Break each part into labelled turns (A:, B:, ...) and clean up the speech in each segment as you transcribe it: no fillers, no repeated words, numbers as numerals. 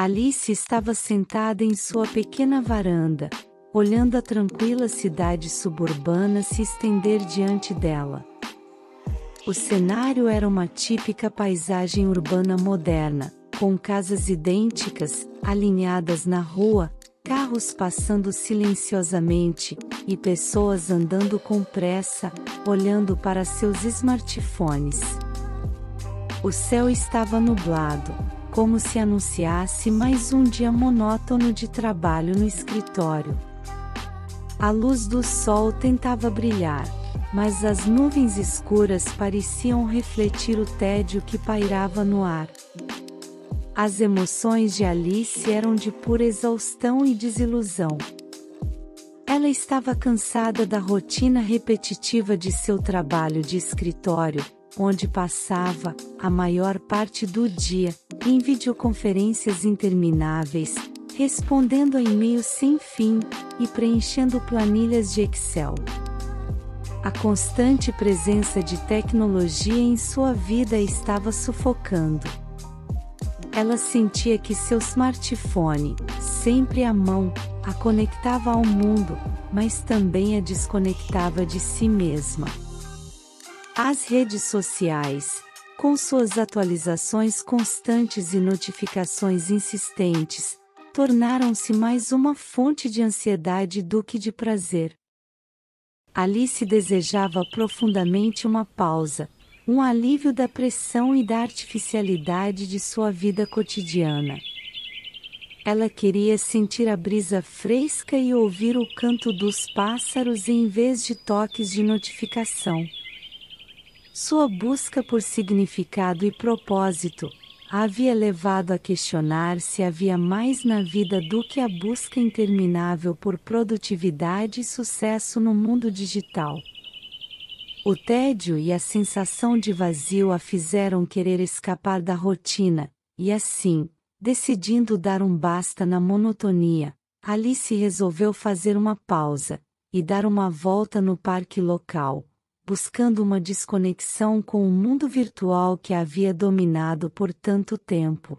A: Alice estava sentada em sua pequena varanda, olhando a tranquila cidade suburbana se estender diante dela. O cenário era uma típica paisagem urbana moderna, com casas idênticas, alinhadas na rua, carros passando silenciosamente, e pessoas andando com pressa, olhando para seus smartphones. O céu estava nublado, como se anunciasse mais um dia monótono de trabalho no escritório. A luz do sol tentava brilhar, mas as nuvens escuras pareciam refletir o tédio que pairava no ar. As emoções de Alice eram de pura exaustão e desilusão. Ela estava cansada da rotina repetitiva de seu trabalho de escritório, onde passava a maior parte do dia em videoconferências intermináveis, respondendo a e-mails sem fim e preenchendo planilhas de Excel. A constante presença de tecnologia em sua vida estava sufocando. Ela sentia que seu smartphone, sempre à mão, a conectava ao mundo, mas também a desconectava de si mesma. As redes sociais, com suas atualizações constantes e notificações insistentes, tornaram-se mais uma fonte de ansiedade do que de prazer. Alice desejava profundamente uma pausa, um alívio da pressão e da artificialidade de sua vida cotidiana. Ela queria sentir a brisa fresca e ouvir o canto dos pássaros em vez de toques de notificação. Sua busca por significado e propósito a havia levado a questionar se havia mais na vida do que a busca interminável por produtividade e sucesso no mundo digital. O tédio e a sensação de vazio a fizeram querer escapar da rotina, e assim, decidindo dar um basta na monotonia, Alice resolveu fazer uma pausa e dar uma volta no parque local, buscando uma desconexão com o mundo virtual que a havia dominado por tanto tempo.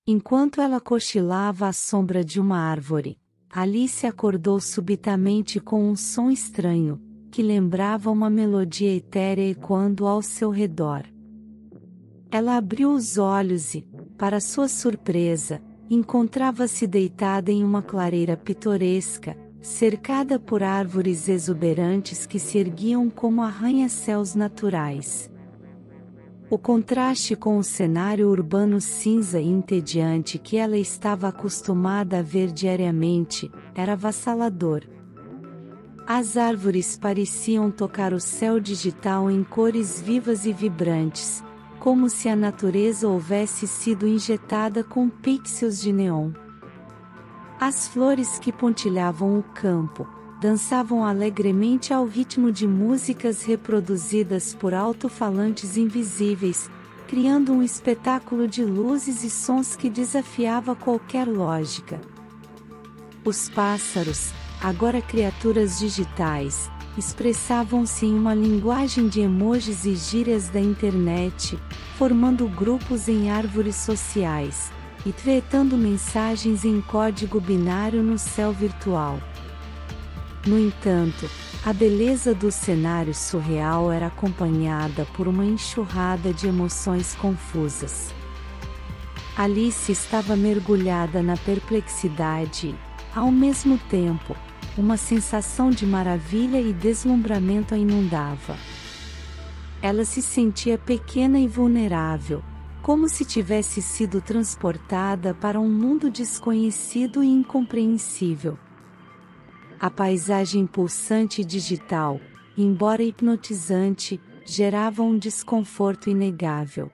A: Enquanto ela cochilava à sombra de uma árvore, Alice acordou subitamente com um som estranho, que lembrava uma melodia etérea ecoando ao seu redor. Ela abriu os olhos e, para sua surpresa, encontrava-se deitada em uma clareira pitoresca, cercada por árvores exuberantes que se erguiam como arranha-céus naturais. O contraste com o cenário urbano cinza e entediante que ela estava acostumada a ver diariamente, era avassalador. As árvores pareciam tocar o céu digital em cores vivas e vibrantes, como se a natureza houvesse sido injetada com pixels de neon. As flores que pontilhavam o campo, dançavam alegremente ao ritmo de músicas reproduzidas por alto-falantes invisíveis, criando um espetáculo de luzes e sons que desafiava qualquer lógica. Os pássaros, agora criaturas digitais, expressavam-se em uma linguagem de emojis e gírias da internet, formando grupos em árvores sociais, e tretando mensagens em código binário no céu virtual. No entanto, a beleza do cenário surreal era acompanhada por uma enxurrada de emoções confusas. Alice estava mergulhada na perplexidade e, ao mesmo tempo, uma sensação de maravilha e deslumbramento a inundava. Ela se sentia pequena e vulnerável, como se tivesse sido transportada para um mundo desconhecido e incompreensível. A paisagem pulsante e digital, embora hipnotizante, gerava um desconforto inegável.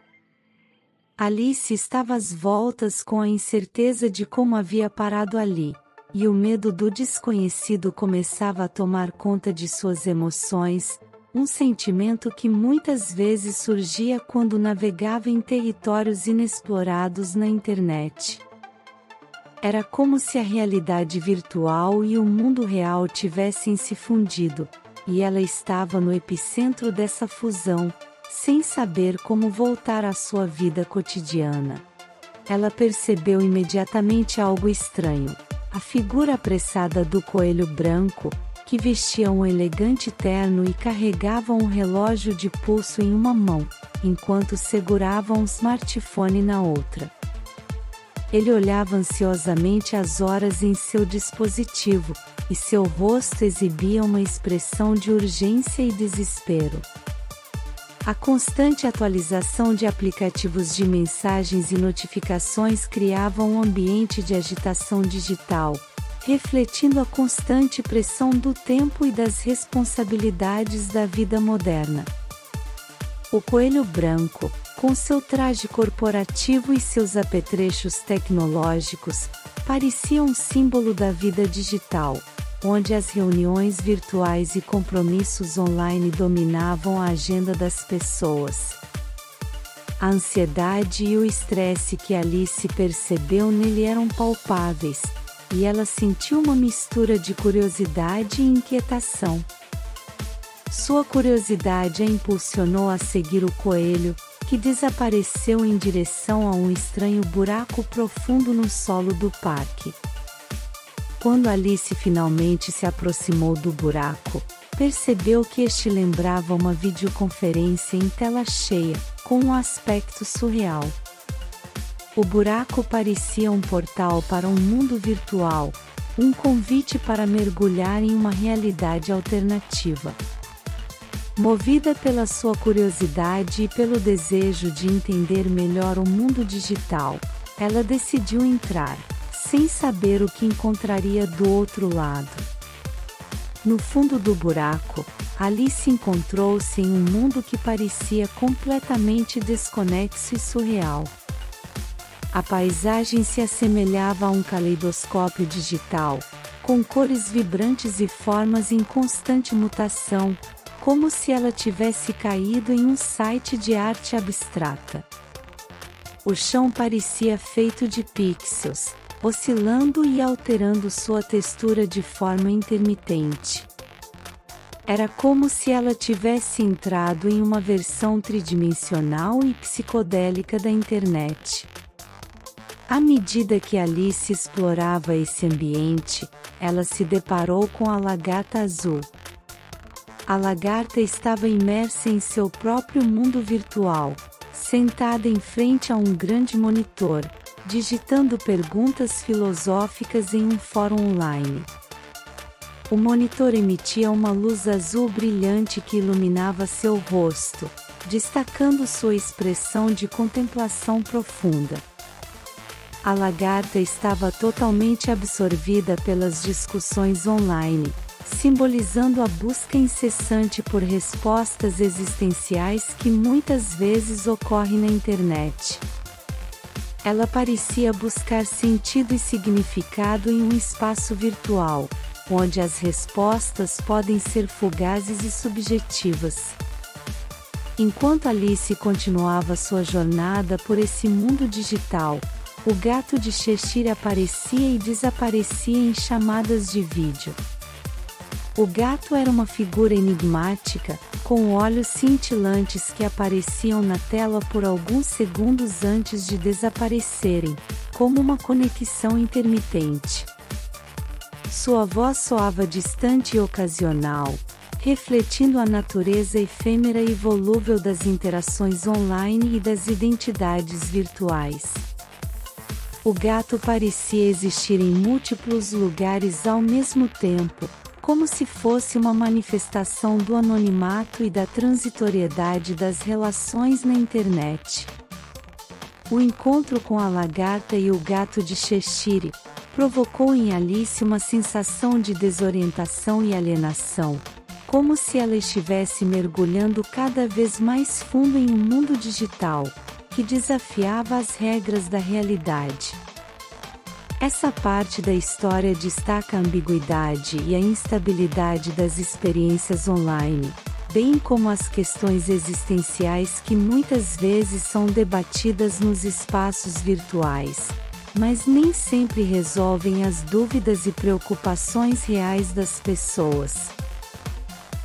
A: Alice estava às voltas com a incerteza de como havia parado ali, e o medo do desconhecido começava a tomar conta de suas emoções, um sentimento que muitas vezes surgia quando navegava em territórios inexplorados na internet. Era como se a realidade virtual e o mundo real tivessem se fundido, e ela estava no epicentro dessa fusão, sem saber como voltar à sua vida cotidiana. ela percebeu imediatamente algo estranho. A figura apressada do coelho branco, que vestia um elegante terno e carregava um relógio de pulso em uma mão, enquanto segurava um smartphone na outra. Ele olhava ansiosamente as horas em seu dispositivo, e seu rosto exibia uma expressão de urgência e desespero. A constante atualização de aplicativos de mensagens e notificações criava um ambiente de agitação digital, refletindo a constante pressão do tempo e das responsabilidades da vida moderna. O coelho branco, com seu traje corporativo e seus apetrechos tecnológicos, parecia um símbolo da vida digital, onde as reuniões virtuais e compromissos online dominavam a agenda das pessoas. A ansiedade e o estresse que Alice percebeu nele eram palpáveis, e ela sentiu uma mistura de curiosidade e inquietação. Sua curiosidade a impulsionou a seguir o coelho, que desapareceu em direção a um estranho buraco profundo no solo do parque. Quando Alice finalmente se aproximou do buraco, percebeu que este lembrava uma videoconferência em tela cheia, com um aspecto surreal. O buraco parecia um portal para um mundo virtual, um convite para mergulhar em uma realidade alternativa. Movida pela sua curiosidade e pelo desejo de entender melhor o mundo digital, ela decidiu entrar, sem saber o que encontraria do outro lado. No fundo do buraco, Alice encontrou-se em um mundo que parecia completamente desconexo e surreal. A paisagem se assemelhava a um caleidoscópio digital, com cores vibrantes e formas em constante mutação, como se ela tivesse caído em um site de arte abstrata. O chão parecia feito de pixels, oscilando e alterando sua textura de forma intermitente. Era como se ela tivesse entrado em uma versão tridimensional e psicodélica da internet. À medida que Alice explorava esse ambiente, ela se deparou com a lagarta azul. A lagarta estava imersa em seu próprio mundo virtual, sentada em frente a um grande monitor, digitando perguntas filosóficas em um fórum online. O monitor emitia uma luz azul brilhante que iluminava seu rosto, destacando sua expressão de contemplação profunda. A lagarta estava totalmente absorvida pelas discussões online, simbolizando a busca incessante por respostas existenciais que muitas vezes ocorre na internet. Ela parecia buscar sentido e significado em um espaço virtual, onde as respostas podem ser fugazes e subjetivas. Enquanto Alice continuava sua jornada por esse mundo digital, o gato de Cheshire aparecia e desaparecia em chamadas de vídeo. O gato era uma figura enigmática, com olhos cintilantes que apareciam na tela por alguns segundos antes de desaparecerem, como uma conexão intermitente. Sua voz soava distante e ocasional, refletindo a natureza efêmera e volúvel das interações online e das identidades virtuais. O gato parecia existir em múltiplos lugares ao mesmo tempo, como se fosse uma manifestação do anonimato e da transitoriedade das relações na internet. O encontro com a lagarta e o gato de Cheshire provocou em Alice uma sensação de desorientação e alienação, como se ela estivesse mergulhando cada vez mais fundo em um mundo digital, que desafiava as regras da realidade. Essa parte da história destaca a ambiguidade e a instabilidade das experiências online, bem como as questões existenciais que muitas vezes são debatidas nos espaços virtuais, mas nem sempre resolvem as dúvidas e preocupações reais das pessoas.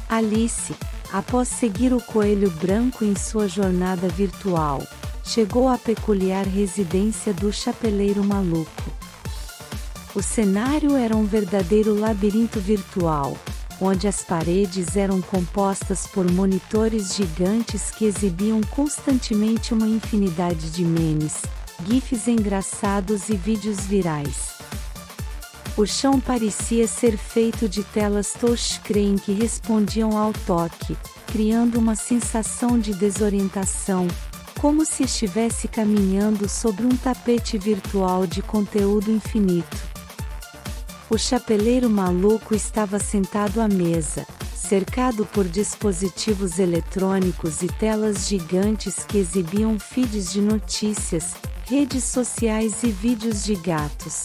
A: Alice, após seguir o coelho branco em sua jornada virtual, chegou à peculiar residência do Chapeleiro Maluco. O cenário era um verdadeiro labirinto virtual, onde as paredes eram compostas por monitores gigantes que exibiam constantemente uma infinidade de memes, gifs engraçados e vídeos virais. O chão parecia ser feito de telas touchscreen que respondiam ao toque, criando uma sensação de desorientação, como se estivesse caminhando sobre um tapete virtual de conteúdo infinito. O Chapeleiro Maluco estava sentado à mesa, cercado por dispositivos eletrônicos e telas gigantes que exibiam feeds de notícias, redes sociais e vídeos de gatos.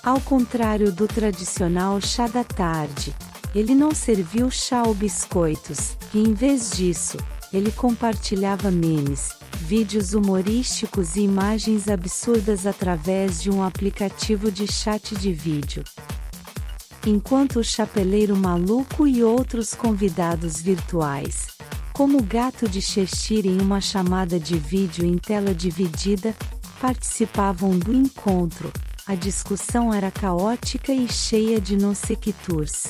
A: Ao contrário do tradicional chá da tarde, ele não serviu chá ou biscoitos, e em vez disso, ele compartilhava memes, vídeos humorísticos e imagens absurdas através de um aplicativo de chat de vídeo. Enquanto o Chapeleiro Maluco e outros convidados virtuais, como o gato de Cheshire em uma chamada de vídeo em tela dividida, participavam do encontro, a discussão era caótica e cheia de non sequiturs.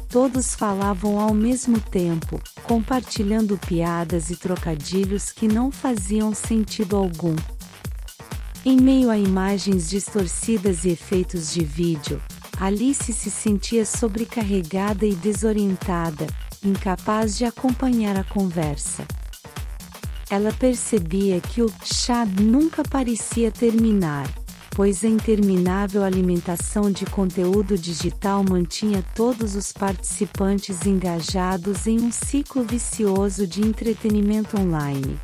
A: Todos falavam ao mesmo tempo, compartilhando piadas e trocadilhos que não faziam sentido algum. Em meio a imagens distorcidas e efeitos de vídeo, Alice se sentia sobrecarregada e desorientada, incapaz de acompanhar a conversa. Ela percebia que o chá nunca parecia terminar, pois a interminável alimentação de conteúdo digital mantinha todos os participantes engajados em um ciclo vicioso de entretenimento online.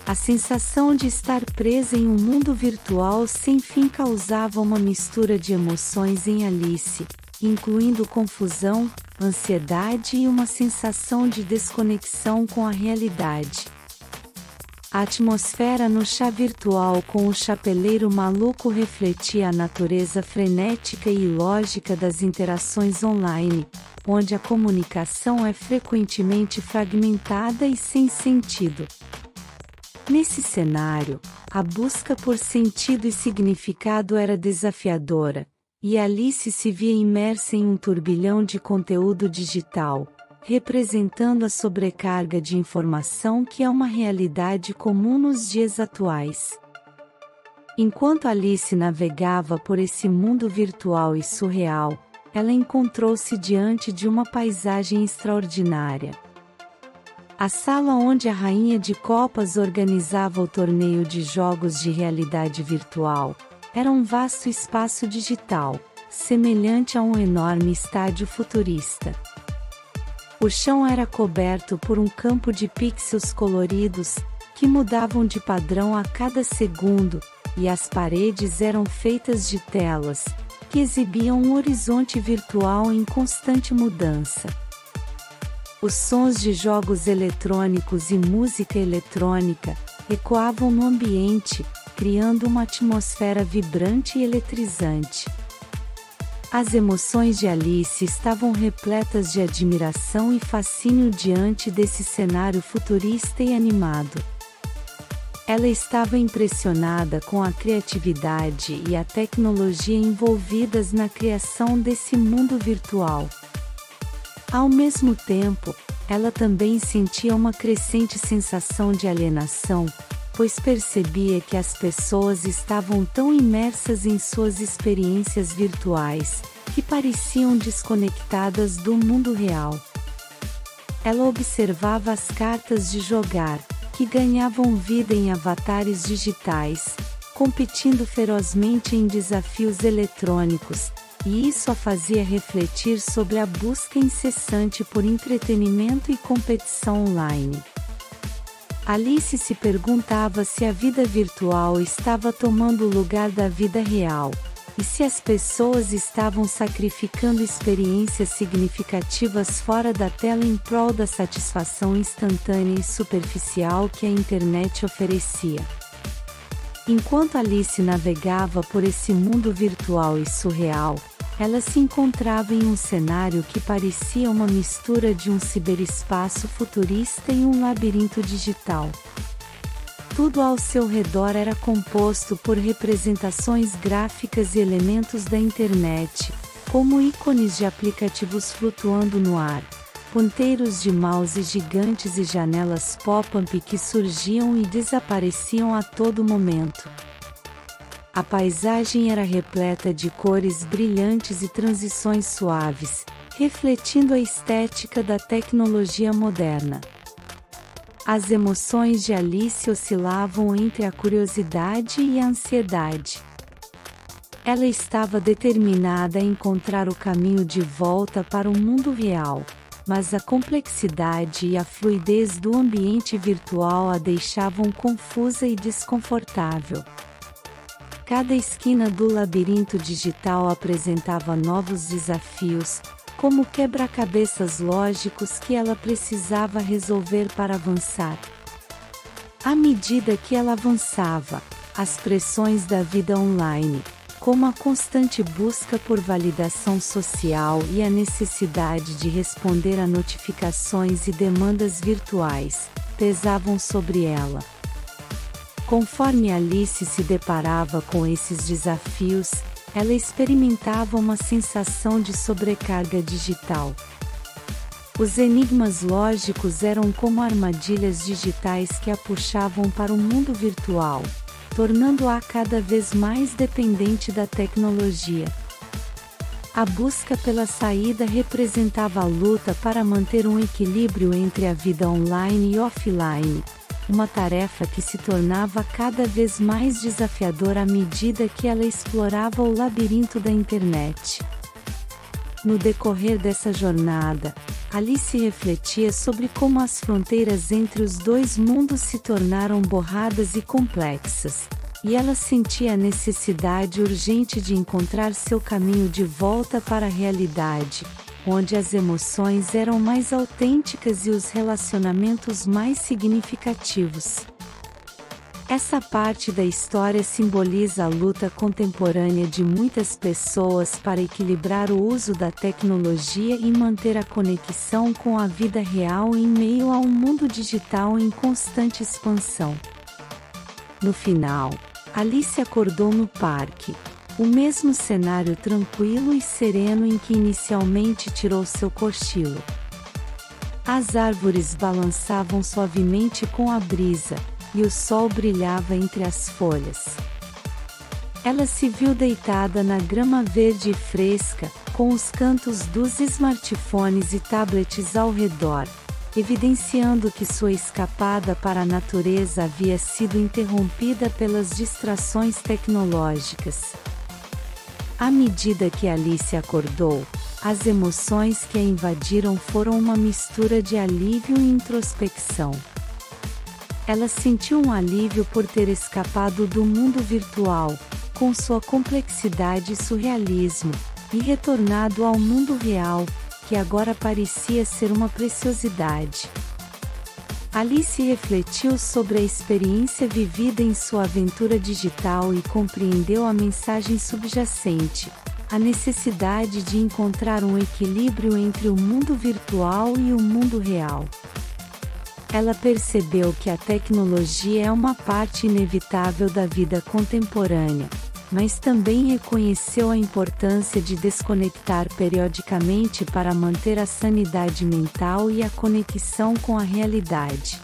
A: A sensação de estar presa em um mundo virtual sem fim causava uma mistura de emoções em Alice, incluindo confusão, ansiedade e uma sensação de desconexão com a realidade. A atmosfera no chá virtual com o Chapeleiro Maluco refletia a natureza frenética e ilógica das interações online, onde a comunicação é frequentemente fragmentada e sem sentido. Nesse cenário, a busca por sentido e significado era desafiadora, e Alice se via imersa em um turbilhão de conteúdo digital, representando a sobrecarga de informação que é uma realidade comum nos dias atuais. Enquanto Alice navegava por esse mundo virtual e surreal, ela encontrou-se diante de uma paisagem extraordinária. A sala onde a Rainha de Copas organizava o torneio de jogos de realidade virtual era um vasto espaço digital, semelhante a um enorme estádio futurista. O chão era coberto por um campo de pixels coloridos, que mudavam de padrão a cada segundo, e as paredes eram feitas de telas, que exibiam um horizonte virtual em constante mudança. Os sons de jogos eletrônicos e música eletrônica ecoavam no ambiente, criando uma atmosfera vibrante e eletrizante. As emoções de Alice estavam repletas de admiração e fascínio diante desse cenário futurista e animado. Ela estava impressionada com a criatividade e a tecnologia envolvidas na criação desse mundo virtual. Ao mesmo tempo, ela também sentia uma crescente sensação de alienação, pois percebia que as pessoas estavam tão imersas em suas experiências virtuais, que pareciam desconectadas do mundo real. Ela observava as cartas de jogar, que ganhavam vida em avatares digitais, competindo ferozmente em desafios eletrônicos, e isso a fazia refletir sobre a busca incessante por entretenimento e competição online. Alice se perguntava se a vida virtual estava tomando o lugar da vida real, e se as pessoas estavam sacrificando experiências significativas fora da tela em prol da satisfação instantânea e superficial que a internet oferecia. Enquanto Alice navegava por esse mundo virtual e surreal, ela se encontrava em um cenário que parecia uma mistura de um ciberespaço futurista e um labirinto digital. tudo ao seu redor era composto por representações gráficas e elementos da internet, como ícones de aplicativos flutuando no ar, ponteiros de mouse gigantes e janelas pop-up que surgiam e desapareciam a todo momento. A paisagem era repleta de cores brilhantes e transições suaves, refletindo a estética da tecnologia moderna. As emoções de Alice oscilavam entre a curiosidade e a ansiedade. Ela estava determinada a encontrar o caminho de volta para o mundo real, mas a complexidade e a fluidez do ambiente virtual a deixavam confusa e desconfortável. Cada esquina do labirinto digital apresentava novos desafios, como quebra-cabeças lógicos que ela precisava resolver para avançar. À medida que ela avançava, as pressões da vida online, como a constante busca por validação social e a necessidade de responder a notificações e demandas virtuais, pesavam sobre ela. Conforme Alice se deparava com esses desafios, ela experimentava uma sensação de sobrecarga digital. Os enigmas lógicos eram como armadilhas digitais que a puxavam para o mundo virtual, tornando-a cada vez mais dependente da tecnologia. A busca pela saída representava a luta para manter um equilíbrio entre a vida online e offline, uma tarefa que se tornava cada vez mais desafiadora à medida que ela explorava o labirinto da internet. No decorrer dessa jornada, Alice refletia sobre como as fronteiras entre os dois mundos se tornaram borradas e complexas, e ela sentia a necessidade urgente de encontrar seu caminho de volta para a realidade, onde as emoções eram mais autênticas e os relacionamentos mais significativos. Essa parte da história simboliza a luta contemporânea de muitas pessoas para equilibrar o uso da tecnologia e manter a conexão com a vida real em meio a um mundo digital em constante expansão. No final, Alice acordou no parque, o mesmo cenário tranquilo e sereno em que inicialmente tirou seu cochilo. As árvores balançavam suavemente com a brisa, e o sol brilhava entre as folhas. Ela se viu deitada na grama verde e fresca, com os cantos dos smartphones e tablets ao redor, evidenciando que sua escapada para a natureza havia sido interrompida pelas distrações tecnológicas. À medida que Alice acordou, as emoções que a invadiram foram uma mistura de alívio e introspecção. Ela sentiu um alívio por ter escapado do mundo virtual, com sua complexidade e surrealismo, e retornado ao mundo real, que agora parecia ser uma preciosidade. Alice refletiu sobre a experiência vivida em sua aventura digital e compreendeu a mensagem subjacente, a necessidade de encontrar um equilíbrio entre o mundo virtual e o mundo real. Ela percebeu que a tecnologia é uma parte inevitável da vida contemporânea, mas também reconheceu a importância de desconectar periodicamente para manter a sanidade mental e a conexão com a realidade.